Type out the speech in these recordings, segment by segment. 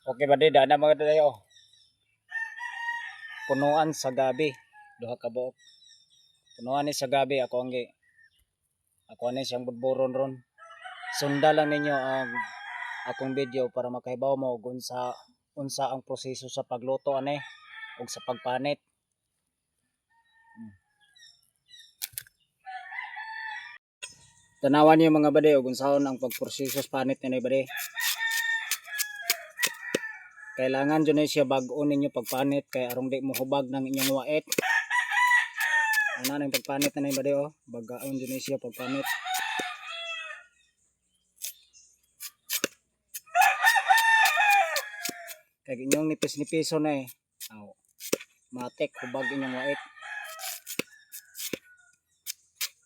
Okay ba di dana mga dayo. Punuan sa gabi. Duha ka buok. Punuan ni sa gabi ako ani siyang budburon ron. Sunda lang ninyo ang akong video para makahibaw mo kung unsa ang proseso sa pagluto ani ug sa pagpanit. Tanawan niyo mga bade ug unsaon ang pagproseso sa panit ni bade. Kailangan dyan siya bag-o ninyo pagpanit kay arong di mo hubag ng inyong wait. Ano nang pagpanit na ba o? Bagaon dyan siya pagpanit. Kaya inyong nipis-nipiso na eh. Oh, matik hubag inyong wait.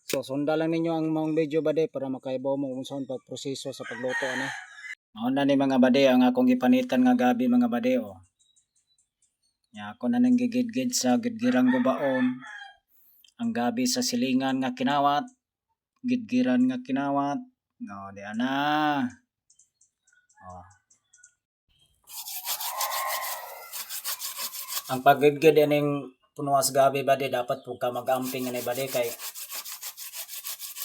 So sunda lang ninyo ang mga video bade para makaibaw mo kung saan pagproseso sa pagluto ano. Mao na ni mga bade ang akong gipanitan nga gabi mga bade o. Ya ako na nang gigid-gid sa gidgirang gubaon. Ang gabi sa silingan nga kinawat, gidgiran nga kinawat. No, di ana. Oh. Ang pagidgid aning punuwas gabi bade dapat pug ka magamping ani bade kay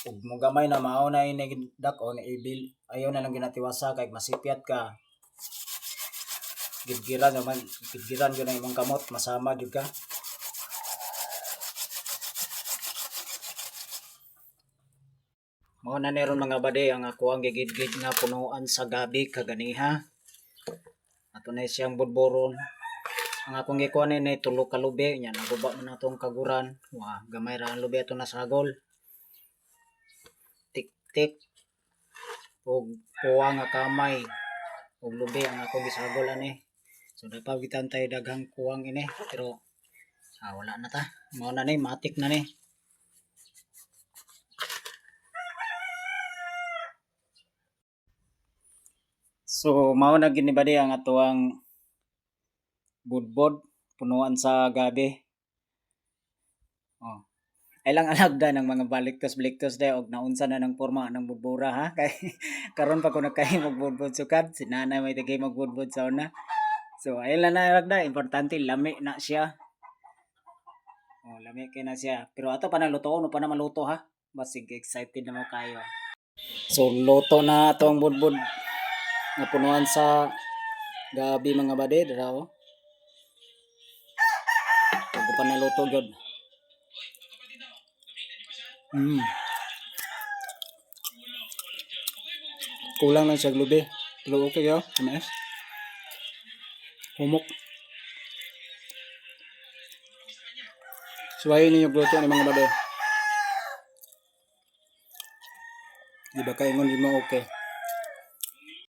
ug mo gamay na mao na ini dako ni ibil ayo na lang ginatiwasa kay masipyat ka. Gidgiran naman, gidgiran gyud ang imong kamot masama jud ka. Mao na neron mga bade ang ako ang gigid-gid nga punuan sa gabi kaganiha. Ato na siyang budboron. Ang akong gikuan ni tulo ka lubi nya naguba man atong kaguran. Wa gamay ra ang lubi ato nasagol. Tik-tik ug puwa nga kamay ug lubi ang akong gisagol ani. So dapat kita tayo daghang kuwang ini pero wala na ta. Mao na ni matik na ni. So mao na gini bade ang atuang budbod punuan sa gabi. Oh. Ay lang alagda ng mga baliktos-baliktos day og naunsa na ng porma ng budbura ha kay karon pa ko nagkay magbudbod sukad si nanay may tagay magbudbod sa una. So ay lang na alagda importante lami na siya. Oh, lami kay na siya. Pero ato pa naluto no pa na maluto ha. Basig excited na mo kayo. So luto na atong budbod nga punuan sa gabi mga bade daraw. Ug pa naluto gyud. Kulang lang siya lubi. Pero okay yo, tumaas. Humok. Suwayin ninyo gluto ni mga bade. Di ba kayo ngon di mo okay?